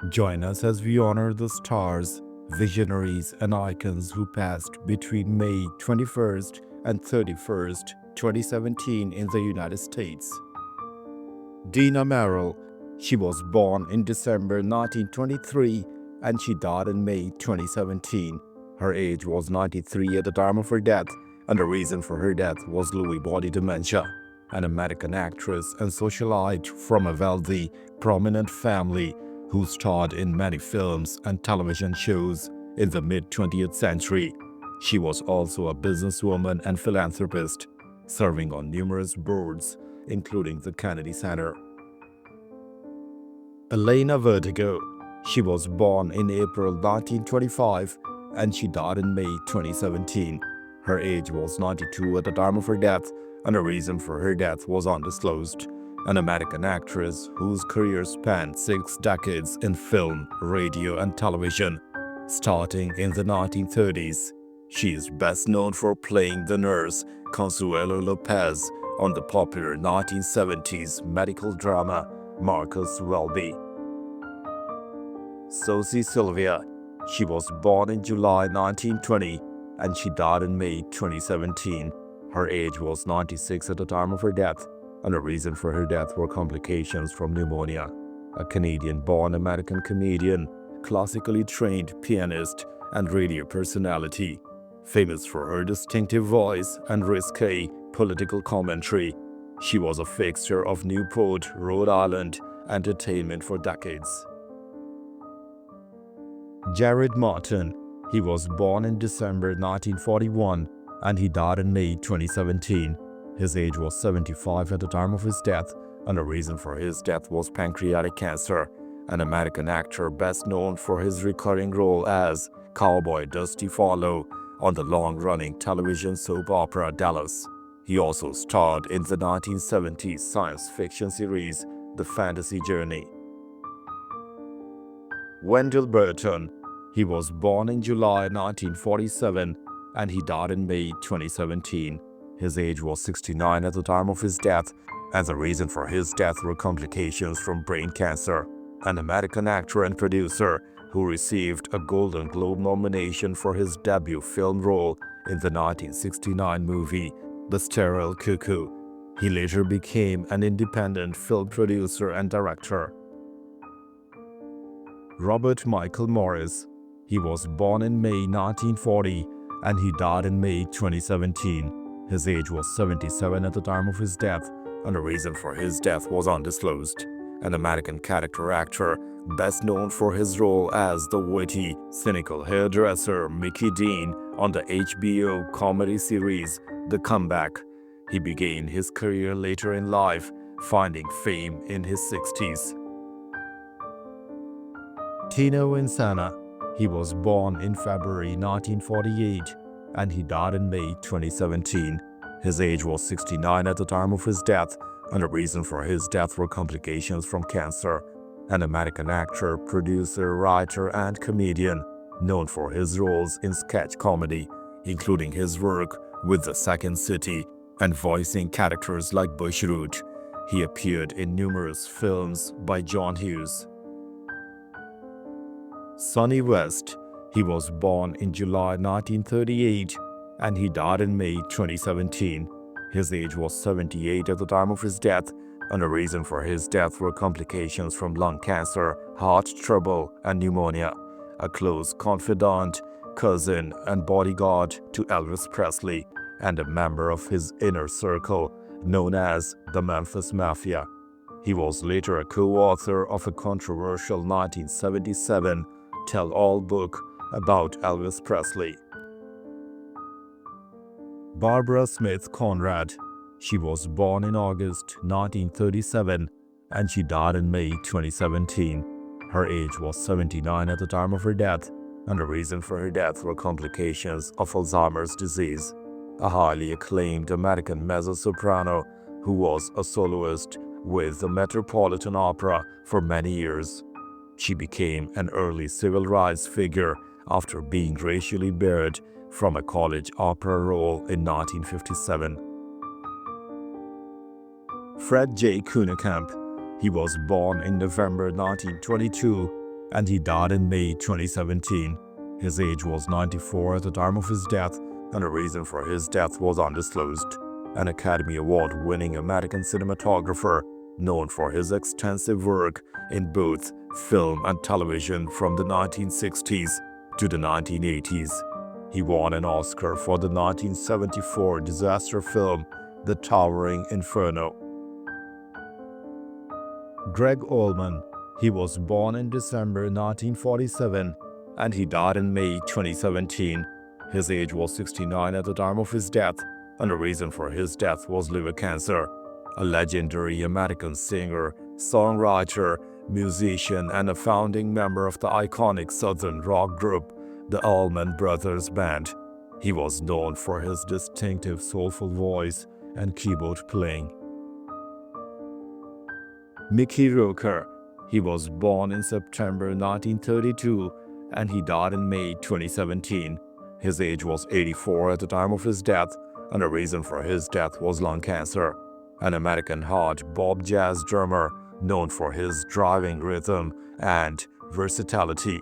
Join us as we honor the stars, visionaries, and icons who passed between May 21st and 31st, 2017 in the United States. Dina Merrill. She was born in December 1923 and she died in May 2017. Her age was 93 at the time of her death, and the reason for her death was Lewy body dementia. An American actress and socialite from a wealthy, prominent family who starred in many films and television shows in the mid-20th century. She was also a businesswoman and philanthropist, serving on numerous boards, including the Kennedy Center. Elena Vertigo. She was born in April 1925 and she died in May 2017. Her age was 92 at the time of her death, and the reason for her death was undisclosed. An American actress whose career spanned 6 decades in film, radio, and television, starting in the 1930s. She is best known for playing the nurse Consuelo Lopez on the popular 1970s medical drama Marcus Welby. Sosie Sylvia. She was born in July 1920 and she died in May 2017. Her age was 96 at the time of her death, and the reason for her death were complications from pneumonia. A Canadian-born American comedian, classically trained pianist, and radio personality, famous for her distinctive voice and risque political commentary. She was a fixture of Newport, Rhode Island entertainment for decades. Jared Martin. He was born in December 1941 and he died in May 2017. His age was 75 at the time of his death, and the reason for his death was pancreatic cancer. An American actor best known for his recurring role as Cowboy Dusty Farlow on the long-running television soap opera Dallas. He also starred in the 1970s science fiction series The Fantasy Journey. Wendell Burton. He was born in July 1947 and he died in May 2017. His age was 69 at the time of his death, and the reason for his death were complications from brain cancer. An American actor and producer who received a Golden Globe nomination for his debut film role in the 1969 movie The Sterile Cuckoo. He later became an independent film producer and director. Robert Michael Morris. He was born in May 1940 and he died in May 2017. His age was 77 at the time of his death, and the reason for his death was undisclosed. An American character actor, best known for his role as the witty, cynical hairdresser Mickey Dean on the HBO comedy series The Comeback. He began his career later in life, finding fame in his 60s. Tino Insana. He was born in February 1948 and he died in May 2017. His age was 69 at the time of his death, and the reason for his death were complications from cancer. An American actor, producer, writer, and comedian, known for his roles in sketch comedy, including his work with The Second City and voicing characters like Bushroot. He appeared in numerous films by John Hughes. Sonny West. He was born in July 1938 and he died in May 2017. His age was 78 at the time of his death, and the reason for his death were complications from lung cancer, heart trouble, and pneumonia. A close confidant, cousin, and bodyguard to Elvis Presley, and a member of his inner circle known as the Memphis Mafia. He was later a co-author of a controversial 1977 tell-all book about Elvis Presley. Barbara Smith Conrad. She was born in August 1937 and she died in May 2017. Her age was 79 at the time of her death, and the reason for her death were complications of Alzheimer's disease. A highly acclaimed American mezzo-soprano who was a soloist with the Metropolitan Opera for many years. She became an early civil rights figure after being racially barred from a college opera role in 1957. Fred J. Kunekamp. He was born in November 1922 and he died in May 2017. His age was 94 at the time of his death, and the reason for his death was undisclosed. An Academy Award-winning American cinematographer known for his extensive work in both film and television from the 1960s to the 1980s. He won an Oscar for the 1974 disaster film The Towering Inferno. Greg Allman. He was born in December 1947 and he died in May 2017. His age was 69 at the time of his death, and the reason for his death was liver cancer. A legendary American singer, songwriter, musician, and a founding member of the iconic Southern rock group, the Allman Brothers Band. He was known for his distinctive soulful voice and keyboard playing. Mickey Roker. He was born in September 1932 and he died in May 2017. His age was 84 at the time of his death, and the reason for his death was lung cancer. An American hard bop jazz drummer known for his driving rhythm and versatility,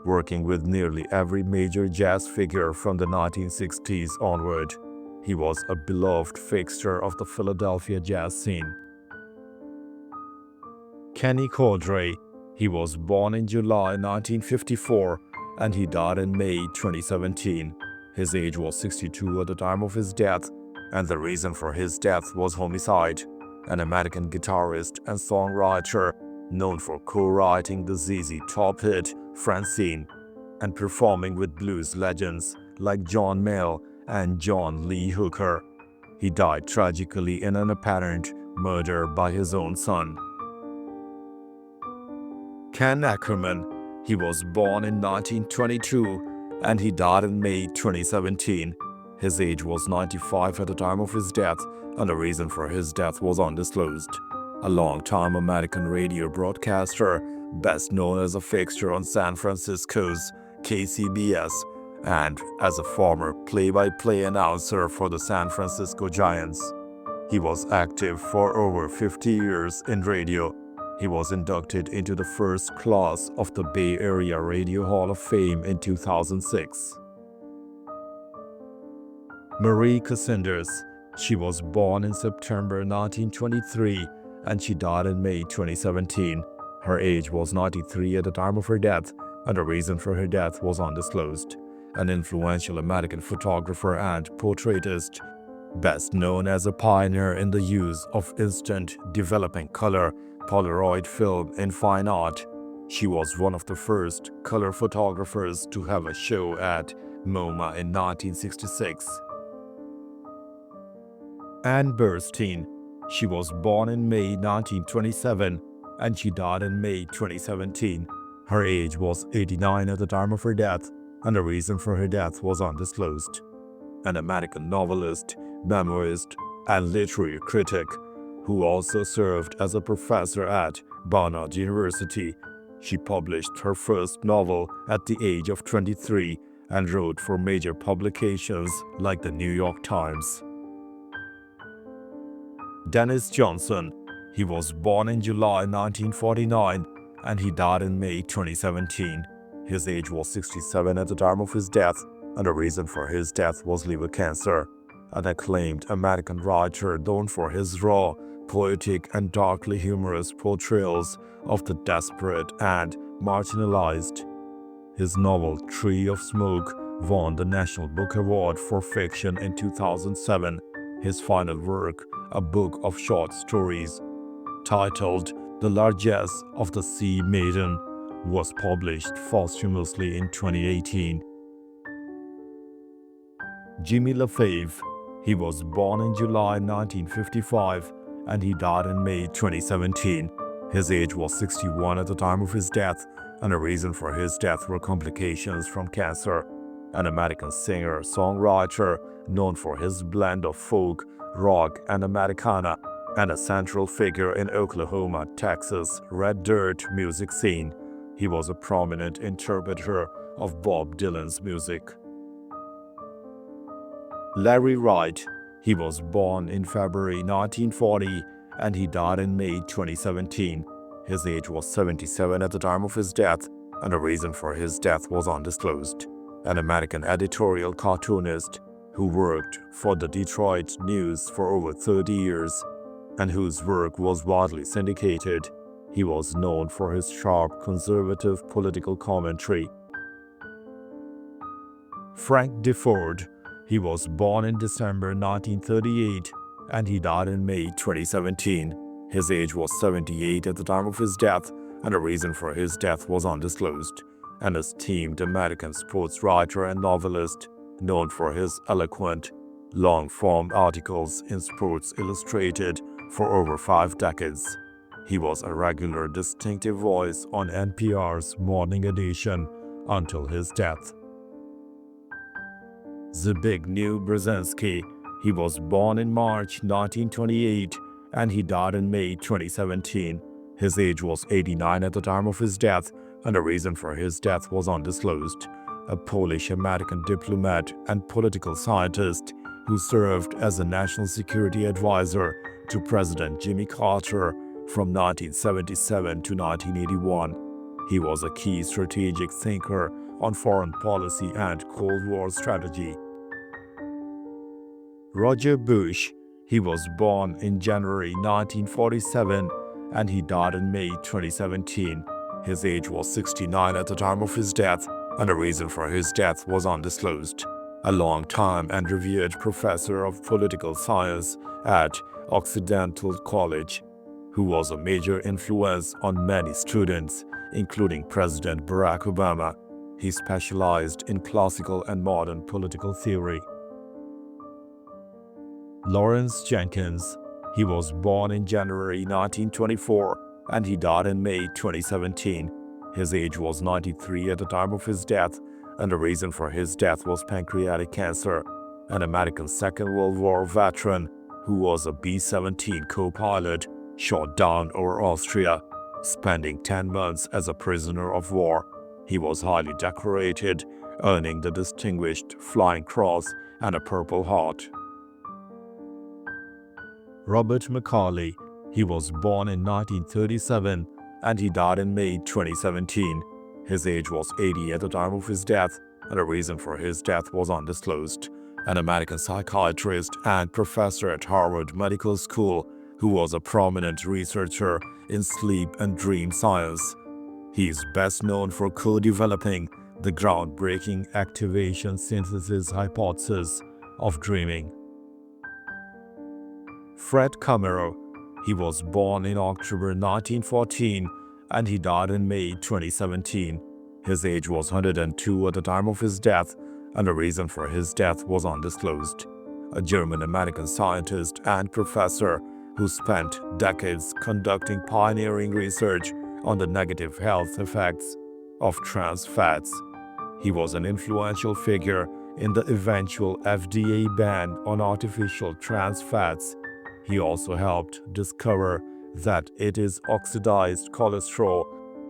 working with nearly every major jazz figure from the 1960s onward. He was a beloved fixture of the Philadelphia jazz scene. Kenny Cordray. He was born in July 1954 and he died in May 2017. His age was 62 at the time of his death, and the reason for his death was homicide. An American guitarist and songwriter known for co-writing the ZZ Top hit Francine and performing with blues legends like John Mayall and John Lee Hooker. He died tragically in an apparent murder by his own son. Ken Ackerman. He was born in 1922 and he died in May 2017. His age was 95 at the time of his death, and the reason for his death was undisclosed. A long-time American radio broadcaster, best known as a fixture on San Francisco's KCBS and as a former play-by-play announcer for the San Francisco Giants. He was active for over 50 years in radio. He was inducted into the first class of the Bay Area Radio Hall of Fame in 2006. Marie Cassindas. She was born in September 1923 and she died in May 2017. Her age was 93 at the time of her death, and the reason for her death was undisclosed. An influential American photographer and portraitist, best known as a pioneer in the use of instant developing color Polaroid film in fine art. She was one of the first color photographers to have a show at MoMA in 1966. Anne Burstein. She was born in May 1927 and she died in May 2017. Her age was 89 at the time of her death, and the reason for her death was undisclosed. An American novelist, memoirist, and literary critic who also served as a professor at Barnard University. She published her first novel at the age of 23 and wrote for major publications like the New York Times. Dennis Johnson. He was born in July 1949 and he died in May 2017. His age was 67 at the time of his death, and the reason for his death was liver cancer. An acclaimed American writer known for his raw, poetic, and darkly humorous portrayals of the desperate and marginalized. His novel Tree of Smoke won the National Book Award for Fiction in 2007. His final work, a book of short stories titled The Largesse of the Sea Maiden, was published posthumously in 2018. Jimmy LaFave. He was born in July 1955 and he died in May 2017. His age was 61 at the time of his death, and the reason for his death were complications from cancer. An American singer, songwriter known for his blend of folk, rock, and Americana, and a central figure in Oklahoma, Texas, red dirt music scene. He was a prominent interpreter of Bob Dylan's music. Larry Wright. He was born in February 1940 and he died in May 2017. His age was 77 at the time of his death, and the reason for his death was undisclosed. An American editorial cartoonist who worked for the Detroit News for over 30 years and whose work was widely syndicated. He was known for his sharp conservative political commentary. Frank DeFord. He was born in December 1938 and he died in May 2017. His age was 78 at the time of his death, and the reason for his death was undisclosed. An esteemed American sports writer and novelist, known for his eloquent, long-form articles in Sports Illustrated for over 5 decades. He was a regular distinctive voice on NPR's Morning Edition until his death. Zbigniew Brzezinski. He was born in March 1928 and he died in May 2017. His age was 89 at the time of his death, and the reason for his death was undisclosed. A Polish-American diplomat and political scientist who served as a national security advisor to President Jimmy Carter from 1977 to 1981. He was a key strategic thinker on foreign policy and Cold War strategy. Roger Bush. He was born in January 1947 and he died in May 2017. His age was 69 at the time of his death, and the reason for his death was undisclosed. A long-time and revered professor of political science at Occidental College, who was a major influence on many students, including President Barack Obama. He specialized in classical and modern political theory. Lawrence Jenkins. He was born in January 1924 and he died in May 2017. His age was 93 at the time of his death, and the reason for his death was pancreatic cancer. An American Second World War veteran who was a B-17 co-pilot shot down over Austria, spending 10 months as a prisoner of war. He was highly decorated, earning the Distinguished Flying Cross and a Purple Heart. Robert Macaulay. He was born in 1937 and he died in May 2017. His age was 80 at the time of his death, and the reason for his death was undisclosed. An American psychiatrist and professor at Harvard Medical School who was a prominent researcher in sleep and dream science. He is best known for co-developing the groundbreaking activation synthesis hypothesis of dreaming. Fred Camero. He was born in October 1914 and he died in May 2017. His age was 102 at the time of his death, and the reason for his death was undisclosed. A German-American scientist and professor who spent decades conducting pioneering research on the negative health effects of trans fats. He was an influential figure in the eventual FDA ban on artificial trans fats. He also helped discover that it is oxidized cholesterol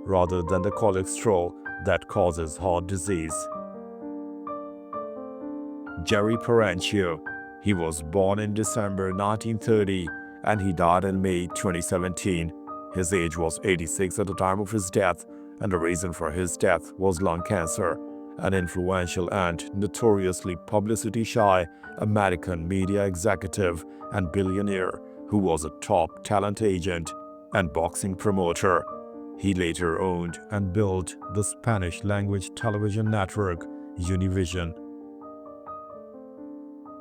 rather than the cholesterol that causes heart disease. Jerry Parenchio. He was born in December 1930 and he died in May 2017. His age was 86 at the time of his death, and the reason for his death was lung cancer. An influential and notoriously publicity-shy American media executive and billionaire who was a top talent agent and boxing promoter. He later owned and built the Spanish-language television network Univision.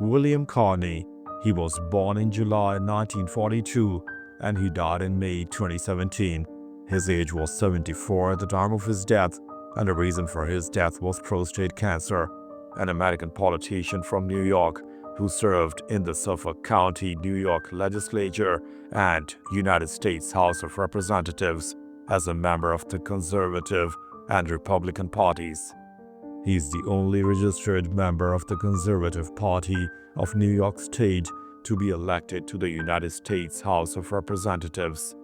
William Carney. He was born in July 1942 and he died in May 2017. His age was 74 at the time of his death, and the reason for his death was prostate cancer. An American politician from New York who served in the Suffolk County, New York legislature and United States House of Representatives as a member of the Conservative and Republican parties. He is the only registered member of the Conservative Party of New York State to be elected to the United States House of Representatives.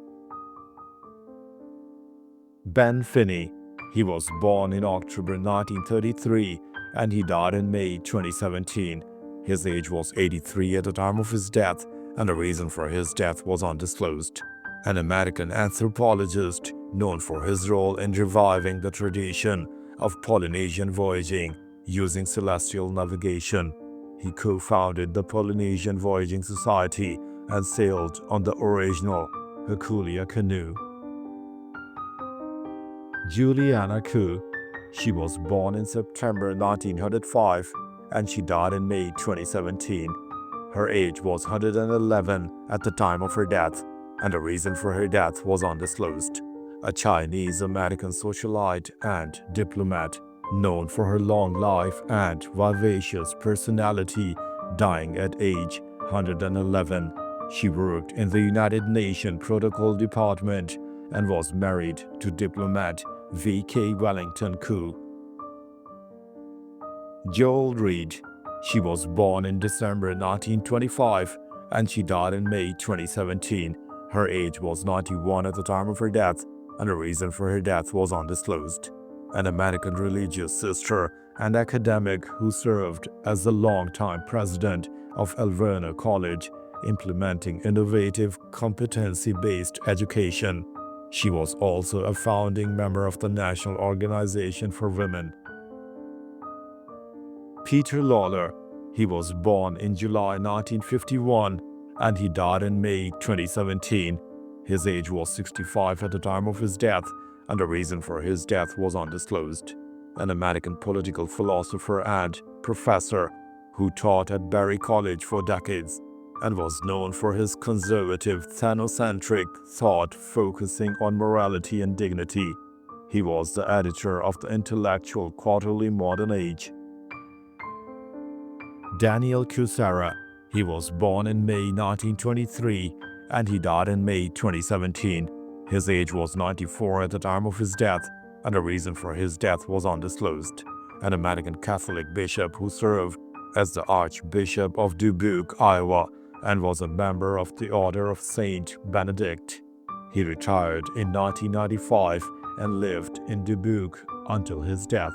Ben Finney. He was born in October 1933 and he died in May 2017. His age was 83 at the time of his death, and the reason for his death was undisclosed. An American anthropologist known for his role in reviving the tradition of Polynesian voyaging using celestial navigation. He co-founded the Polynesian Voyaging Society and sailed on the original Herculia canoe. Juliana Koo. She was born in September 1905 and she died in May 2017. Her age was 111 at the time of her death, and the reason for her death was undisclosed. A Chinese-American socialite and diplomat known for her long life and vivacious personality, dying at age 111. She worked in the United Nations Protocol Department and was married to diplomat V.K. Wellington Koo. Joel Reed. She was born in December 1925 and she died in May 2017. Her age was 91 at the time of her death, and the reason for her death was undisclosed. An American religious sister and academic who served as the longtime president of Alverno College, implementing innovative competency-based education. She was also a founding member of the National Organization for Women. Peter Lawler. He was born in July 1951 and he died in May 2017. His age was 65 at the time of his death, and the reason for his death was undisclosed. An American political philosopher and professor who taught at Berry College for decades and was known for his conservative, thanocentric thought focusing on morality and dignity. He was the editor of the intellectual quarterly Modern Age. Daniel Kucera. He was born in May 1923 and he died in May 2017. His age was 94 at the time of his death, and the reason for his death was undisclosed. An American Catholic bishop who served as the Archbishop of Dubuque, Iowa, and was a member of the Order of Saint Benedict. He retired in 1995 and lived in Dubuque until his death.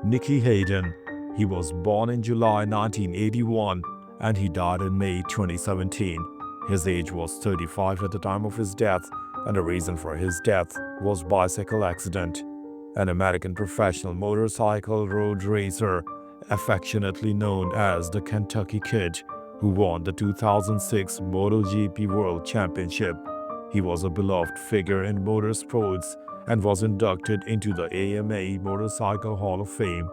Nicky Hayden. He was born in July 1981 and he died in May 2017. His age was 35 at the time of his death, and the reason for his death was bicycle accident. An American professional motorcycle road racer, affectionately known as the Kentucky Kid, who won the 2006 MotoGP World Championship. He was a beloved figure in motorsports and was inducted into the AMA Motorcycle Hall of Fame.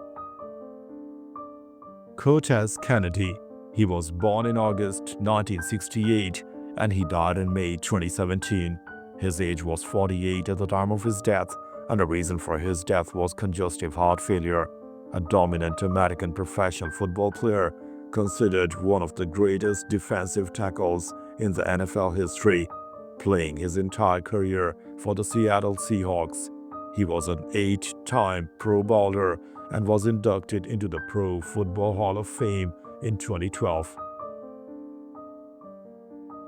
Cortez Kennedy. He was born in August 1968 and he died in May 2017. His age was 48 at the time of his death, and the reason for his death was congestive heart failure. A dominant American professional football player, considered one of the greatest defensive tackles in the NFL history, playing his entire career for the Seattle Seahawks. He was an 8-time Pro Bowler and was inducted into the Pro Football Hall of Fame in 2012.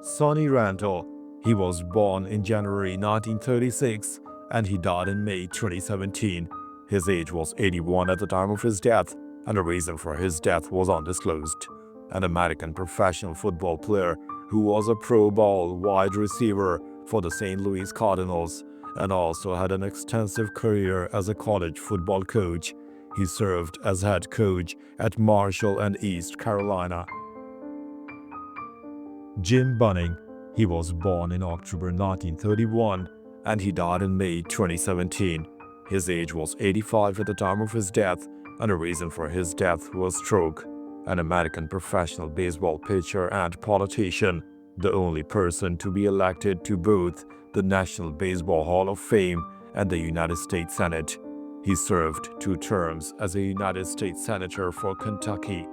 Sonny Randall. He was born in January 1936 and he died in May 2017. His age was 81 at the time of his death, and the reason for his death was undisclosed. An American professional football player who was a Pro Bowl wide receiver for the St. Louis Cardinals and also had an extensive career as a college football coach. He served as head coach at Marshall and East Carolina. Jim Bunning. He was born in October 1931 and he died in May 2017. His age was 85 at the time of his death, and the reason for his death was stroke. An American professional baseball pitcher and politician, the only person to be elected to both the National Baseball Hall of Fame and the United States Senate. He served 2 terms as a United States Senator for Kentucky.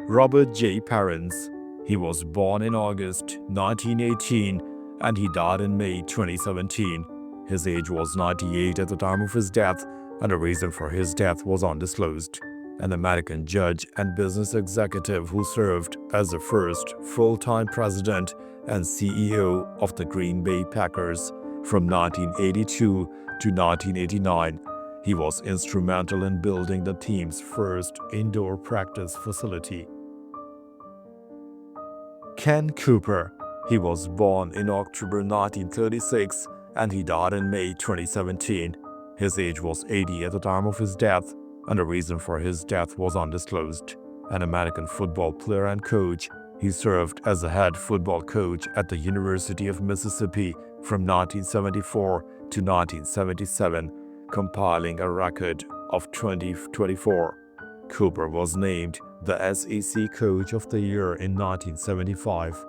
Robert J. Perrins. He was born in August 1918 and he died in May 2017. His age was 98 at the time of his death, and the reason for his death was undisclosed. An American judge and business executive who served as the first full-time president and CEO of the Green Bay Packers from 1982 to 1989. He was instrumental in building the team's first indoor practice facility. Ken Cooper. He was born in October 1936 and he died in May 2017. His age was 80 at the time of his death, and the reason for his death was undisclosed. An American football player and coach, he served as a head football coach at the University of Mississippi from 1974 to 1977, compiling a record of 2024. Cooper was named the SEC Coach of the Year in 1975.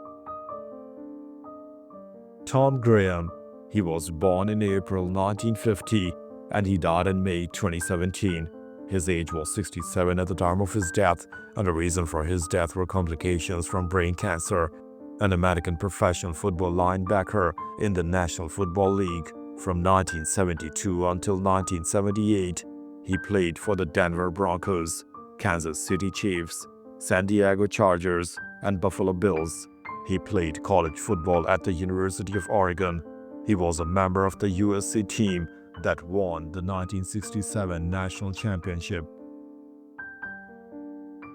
Tom Graham. He was born in April 1950 and he died in May 2017. His age was 67 at the time of his death, and the reason for his death were complications from brain cancer. An American professional football linebacker in the National Football League from 1972 until 1978. He played for the Denver Broncos, Kansas City Chiefs, San Diego Chargers, and Buffalo Bills. He played college football at the University of Oregon. He was a member of the USC team that won the 1967 national championship.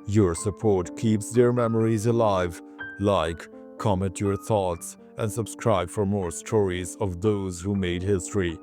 Your support keeps their memories alive. Like, comment your thoughts, and subscribe for more stories of those who made history.